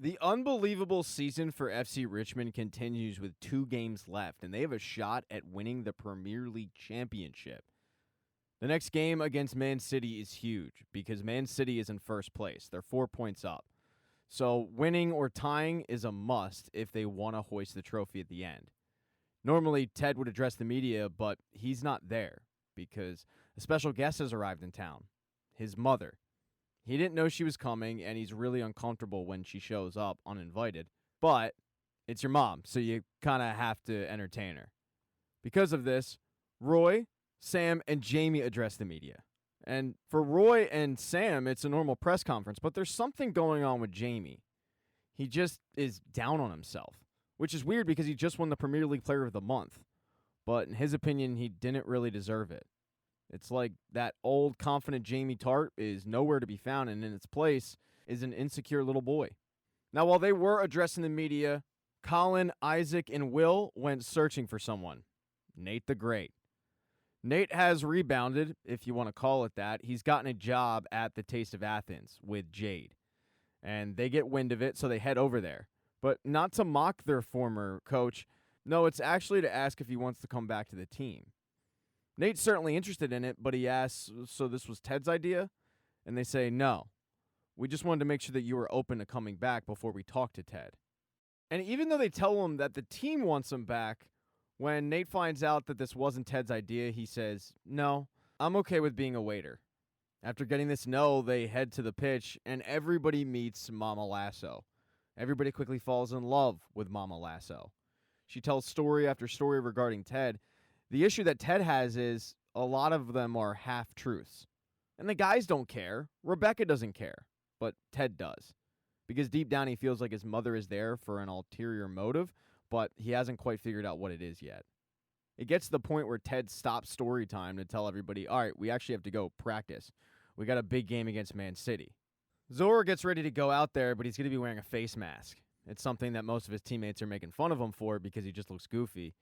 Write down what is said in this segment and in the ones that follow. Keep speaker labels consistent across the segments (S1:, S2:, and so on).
S1: The unbelievable season for FC Richmond continues with 2 games left, and they have a shot at winning the Premier League championship. The next game against Man City is huge because Man City is in first place. They're 4 points up. So winning or tying is a must if they want to hoist the trophy at the end. Normally, Ted would address the media, but he's not there because a special guest has arrived in town, his mother. He didn't know she was coming, and he's really uncomfortable when she shows up uninvited. But it's your mom, so you kind of have to entertain her. Because of this, Roy, Sam, and Jamie address the media. And for Roy and Sam, it's a normal press conference, but there's something going on with Jamie. He just is down on himself, which is weird because he just won the Premier League Player of the Month. But in his opinion, he didn't really deserve it. It's like that old confident Jamie Tart is nowhere to be found, and in its place is an insecure little boy. Now, while they were addressing the media, Colin, Isaac, and Will went searching for someone. Nate the Great. Nate has rebounded, if you want to call it that. He's gotten a job at the Taste of Athens with Jade. And they get wind of it, so they head over there. But not to mock their former coach. No, it's actually to ask if he wants to come back to the team. Nate's certainly interested in it, but he asks, so this was Ted's idea? And they say, no. We just wanted to make sure that you were open to coming back before we talk to Ted. And even though they tell him that the team wants him back, when Nate finds out that this wasn't Ted's idea, he says, no, I'm okay with being a waiter. After getting this no, they head to the pitch, and everybody meets Mama Lasso. Everybody quickly falls in love with Mama Lasso. She tells story after story regarding Ted. The issue that Ted has is a lot of them are half-truths. And the guys don't care. Rebecca doesn't care. But Ted does. Because deep down he feels like his mother is there for an ulterior motive, but he hasn't quite figured out what it is yet. It gets to the point where Ted stops story time to tell everybody, all right, we actually have to go practice. We got a big game against Man City. Zora gets ready to go out there, but he's going to be wearing a face mask. It's something that most of his teammates are making fun of him for because he just looks goofy.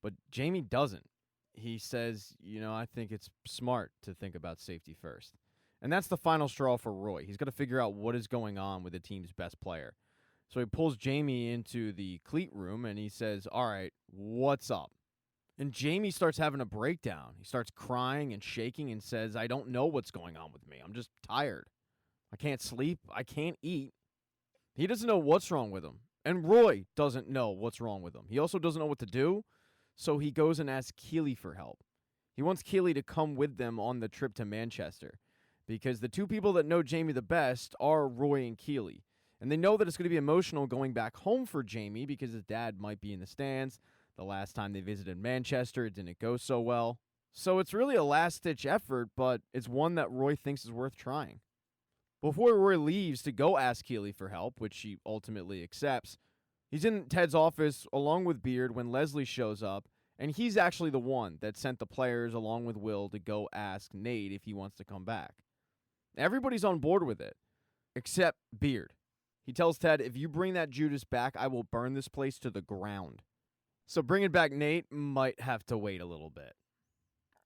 S1: But Jamie doesn't. He says, I think it's smart to think about safety first. And that's the final straw for Roy. He's got to figure out what is going on with the team's best player. So he pulls Jamie into the cleat room and he says, all right, what's up? And Jamie starts having a breakdown. He starts crying and shaking and says, I don't know what's going on with me. I'm just tired. I can't sleep. I can't eat. He doesn't know what's wrong with him. And Roy doesn't know what's wrong with him. He also doesn't know what to do. So he goes and asks Keeley for help. He wants Keeley to come with them on the trip to Manchester because the two people that know Jamie the best are Roy and Keeley. And they know that it's going to be emotional going back home for Jamie because his dad might be in the stands. The last time they visited Manchester, it didn't go so well. So it's really a last-ditch effort, but it's one that Roy thinks is worth trying. Before Roy leaves to go ask Keeley for help, which she ultimately accepts, he's in Ted's office along with Beard when Leslie shows up, and he's actually the one that sent the players along with Will to go ask Nate if he wants to come back. Everybody's on board with it, except Beard. He tells Ted, if you bring that Judas back, I will burn this place to the ground. So bringing back Nate might have to wait a little bit.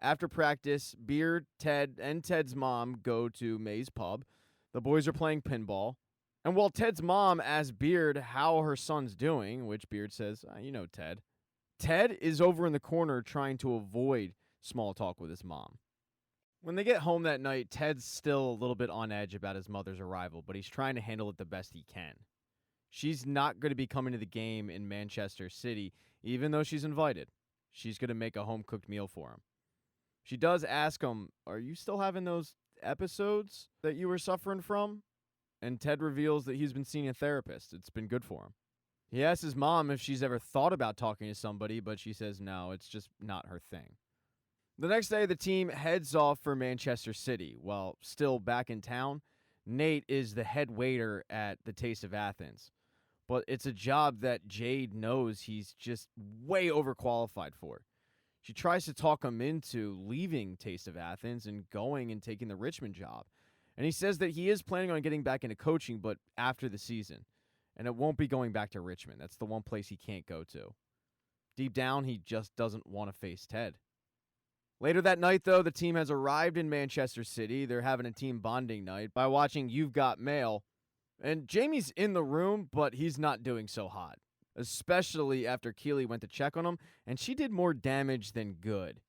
S1: After practice, Beard, Ted, and Ted's mom go to May's pub. The boys are playing pinball. And while Ted's mom asks Beard how her son's doing, which Beard says, Ted. Ted is over in the corner trying to avoid small talk with his mom. When they get home that night, Ted's still a little bit on edge about his mother's arrival, but he's trying to handle it the best he can. She's not going to be coming to the game in Manchester City, even though she's invited. She's going to make a home-cooked meal for him. She does ask him, are you still having those episodes that you were suffering from? And Ted reveals that he's been seeing a therapist. It's been good for him. He asks his mom if she's ever thought about talking to somebody, but she says no, it's just not her thing. The next day, the team heads off for Manchester City. While still back in town, Nate is the head waiter at the Taste of Athens. But it's a job that Jade knows he's just way overqualified for. She tries to talk him into leaving Taste of Athens and going and taking the Richmond job. And he says that he is planning on getting back into coaching, but after the season. And it won't be going back to Richmond. That's the one place he can't go to. Deep down, he just doesn't want to face Ted. Later that night, though, the team has arrived in Manchester City. They're having a team bonding night by watching You've Got Mail. And Jamie's in the room, but he's not doing so hot, especially after Keely went to check on him, and she did more damage than good.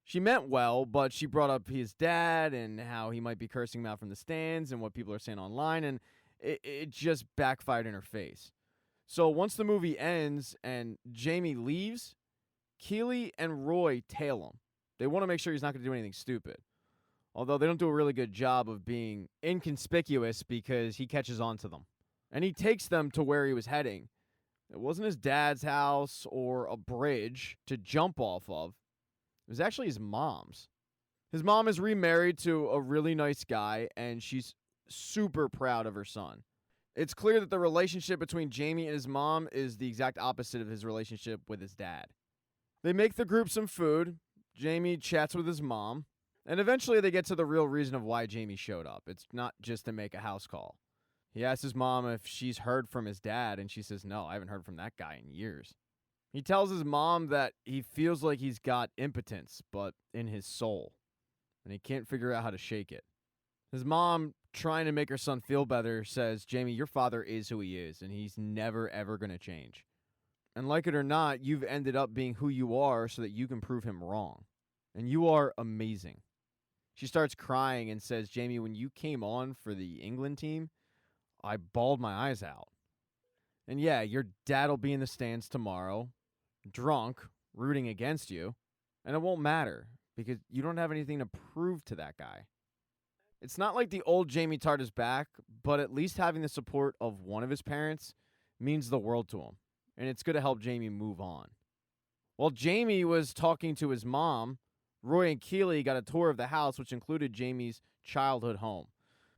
S1: She meant well, but she brought up his dad and how he might be cursing him out from the stands and what people are saying online, and it just backfired in her face. So once the movie ends and Jamie leaves, Keely and Roy tail him. They want to make sure he's not going to do anything stupid. Although they don't do a really good job of being inconspicuous because he catches on to them. And he takes them to where he was heading. It wasn't his dad's house or a bridge to jump off of. It was actually his mom's. His mom is remarried to a really nice guy, and she's super proud of her son. It's clear that the relationship between Jamie and his mom is the exact opposite of his relationship with his dad. They make the group some food. Jamie chats with his mom. And eventually they get to the real reason of why Jamie showed up. It's not just to make a house call. He asks his mom if she's heard from his dad, and she says, no, I haven't heard from that guy in years. He tells his mom that he feels like he's got impotence, but in his soul, and he can't figure out how to shake it. His mom, trying to make her son feel better, says, Jamie, your father is who he is, and he's never, ever going to change. And like it or not, you've ended up being who you are so that you can prove him wrong. And you are amazing. She starts crying and says, Jamie, when you came on for the England team, I bawled my eyes out. And yeah, your dad'll be in the stands tomorrow, drunk, rooting against you, and it won't matter because you don't have anything to prove to that guy. It's not like the old Jamie Tart is back, but at least having the support of one of his parents means the world to him, and it's going to help Jamie move on. While Jamie was talking to his mom, Roy and Keely got a tour of the house, which included Jamie's childhood home.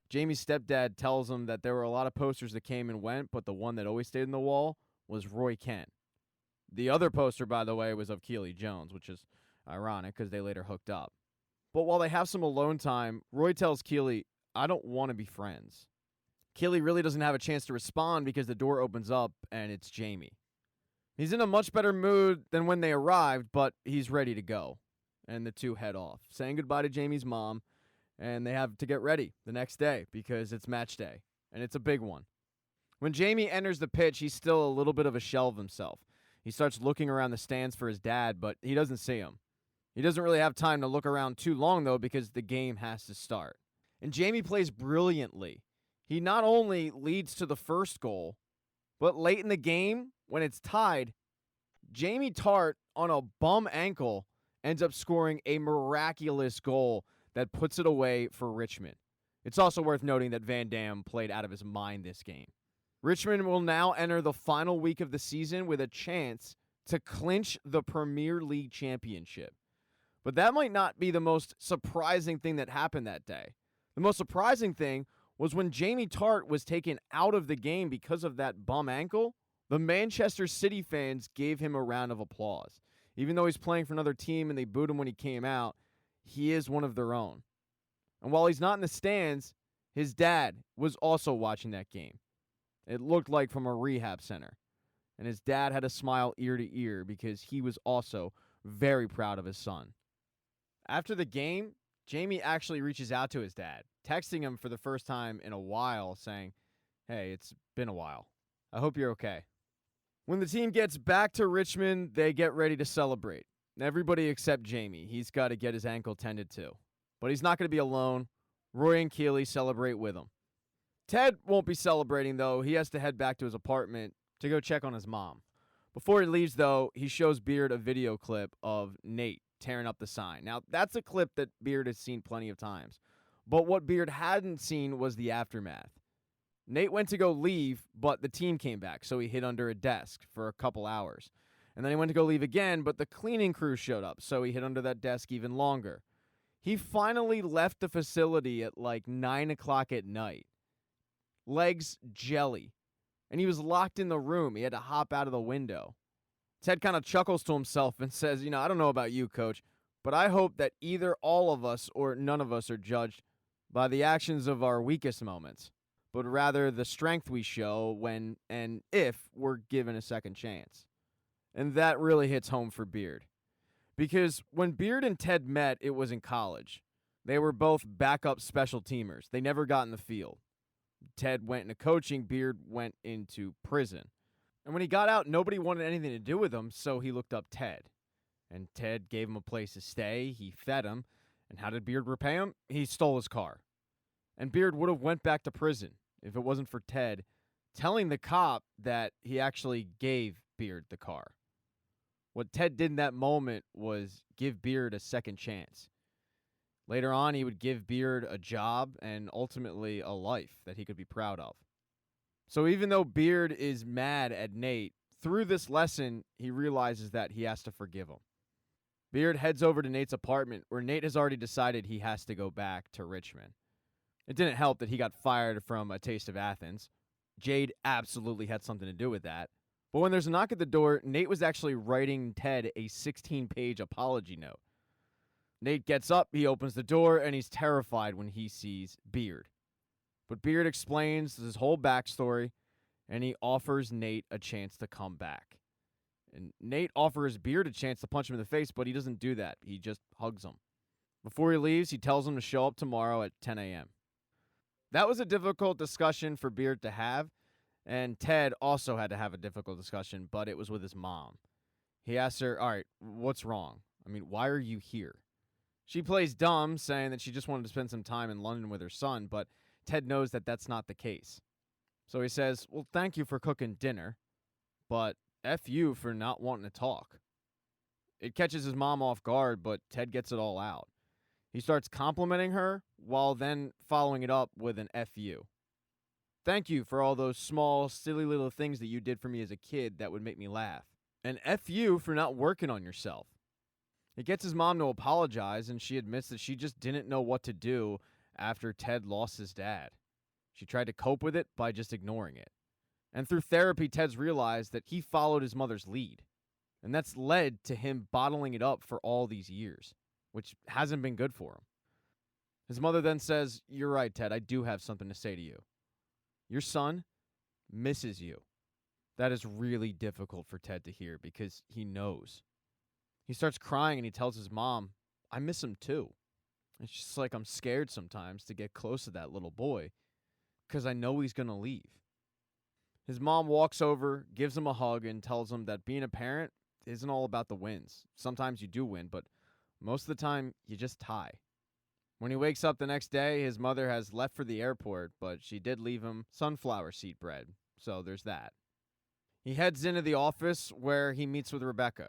S1: Jamie's stepdad tells him that there were a lot of posters that came and went, but the one that always stayed on the wall was Roy Kent. The other poster, by the way, was of Keely Jones, which is ironic because they later hooked up. But while they have some alone time, Roy tells Keely, I don't want to be friends. Keely really doesn't have a chance to respond because the door opens up and it's Jamie. He's in a much better mood than when they arrived, but he's ready to go. And the two head off, saying goodbye to Jamie's mom, and they have to get ready the next day because it's match day, and it's a big one. When Jamie enters the pitch, he's still a little bit of a shell of himself. He starts looking around the stands for his dad, but he doesn't see him. He doesn't really have time to look around too long, though, because the game has to start. And Jamie plays brilliantly. He not only leads to the first goal, but late in the game, when it's tied, Jamie Tart, on a bum ankle, ends up scoring a miraculous goal that puts it away for Richmond. It's also worth noting that Van Dam played out of his mind this game. Richmond will now enter the final week of the season with a chance to clinch the Premier League championship. But that might not be the most surprising thing that happened that day. The most surprising thing was when Jamie Tart was taken out of the game because of that bum ankle, the Manchester City fans gave him a round of applause. Even though he's playing for another team and they booed him when he came out, he is one of their own. And while he's not in the stands, his dad was also watching that game. It looked like from a rehab center. And his dad had a smile ear to ear because he was also very proud of his son. After the game, Jamie actually reaches out to his dad, texting him for the first time in a while, saying, hey, it's been a while. I hope you're okay. When the team gets back to Richmond, they get ready to celebrate. Everybody except Jamie. He's got to get his ankle tended to. But he's not going to be alone. Roy and Keely celebrate with him. Ted won't be celebrating, though. He has to head back to his apartment to go check on his mom. Before he leaves, though, he shows Beard a video clip of Nate tearing up the sign. Now, that's a clip that Beard has seen plenty of times. But what Beard hadn't seen was the aftermath. Nate went to go leave, but the team came back, so he hid under a desk for a couple hours. And then he went to go leave again, but the cleaning crew showed up, so he hid under that desk even longer. He finally left the facility at like 9 o'clock at night. Legs jelly. And he was locked in the room. He had to hop out of the window. Ted kind of chuckles to himself and says, I don't know about you, Coach, but I hope that either all of us or none of us are judged by the actions of our weakest moments, but rather the strength we show when and if we're given a second chance. And that really hits home for Beard. Because when Beard and Ted met, it was in college. They were both backup special teamers. They never got in the field. Ted went into coaching, Beard went into prison. And when he got out, nobody wanted anything to do with him, so he looked up Ted. And Ted gave him a place to stay, he fed him, and how did Beard repay him? He stole his car. And Beard would have went back to prison if it wasn't for Ted telling the cop that he actually gave Beard the car. What Ted did in that moment was give Beard a second chance. Later on, he would give Beard a job and ultimately a life that he could be proud of. So even though Beard is mad at Nate, through this lesson, he realizes that he has to forgive him. Beard heads over to Nate's apartment, where Nate has already decided he has to go back to Richmond. It didn't help that he got fired from A Taste of Athens. Jade absolutely had something to do with that. But when there's a knock at the door, Nate was actually writing Ted a 16-page apology note. Nate gets up, he opens the door, and he's terrified when he sees Beard. But Beard explains his whole backstory, and he offers Nate a chance to come back. And Nate offers Beard a chance to punch him in the face, but he doesn't do that. He just hugs him. Before he leaves, he tells him to show up tomorrow at 10 a.m. That was a difficult discussion for Beard to have, and Ted also had to have a difficult discussion, but it was with his mom. He asked her, all right, what's wrong? I mean, why are you here? She plays dumb, saying that she just wanted to spend some time in London with her son, but Ted knows that that's not the case. So he says, well, thank you for cooking dinner, but F you for not wanting to talk. It catches his mom off guard, but Ted gets it all out. He starts complimenting her while then following it up with an F you. Thank you for all those small, silly little things that you did for me as a kid that would make me laugh. And F you for not working on yourself. It gets his mom to apologize, and she admits that she just didn't know what to do after Ted lost his dad. She tried to cope with it by just ignoring it. And through therapy, Ted's realized that he followed his mother's lead. And that's led to him bottling it up for all these years, which hasn't been good for him. His mother then says, you're right, Ted, I do have something to say to you. Your son misses you. That is really difficult for Ted to hear because he knows. He starts crying and he tells his mom, I miss him too. It's just like I'm scared sometimes to get close to that little boy because I know he's going to leave. His mom walks over, gives him a hug, and tells him that being a parent isn't all about the wins. Sometimes you do win, but most of the time you just tie. When he wakes up the next day, his mother has left for the airport, but she did leave him sunflower seed bread, so there's that. He heads into the office where he meets with Rebecca.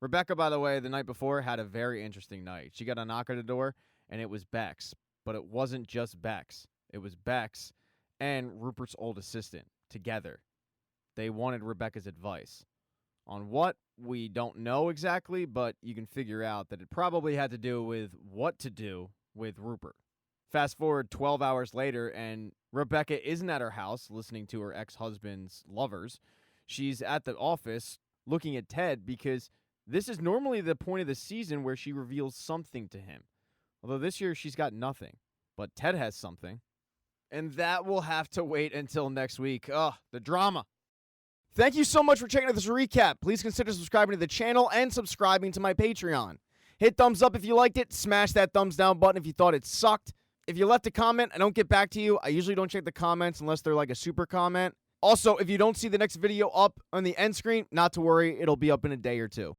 S1: Rebecca, by the way, the night before had a very interesting night. She got a knock at the door, and it was Bex. But it wasn't just Bex. It was Bex and Rupert's old assistant together. They wanted Rebecca's advice. On what, we don't know exactly, but you can figure out that it probably had to do with what to do with Rupert. Fast forward 12 hours later, and Rebecca isn't at her house listening to her ex-husband's lovers. She's at the office looking at Ted because this is normally the point of the season where she reveals something to him. Although this year she's got nothing. But Ted has something. And that will have to wait until next week. Ugh, the drama. Thank you so much for checking out this recap. Please consider subscribing to the channel and subscribing to my Patreon. Hit thumbs up if you liked it. Smash that thumbs down button if you thought it sucked. If you left a comment, I don't get back to you. I usually don't check the comments unless they're like a super comment. Also, if you don't see the next video up on the end screen, not to worry, it'll be up in a day or two.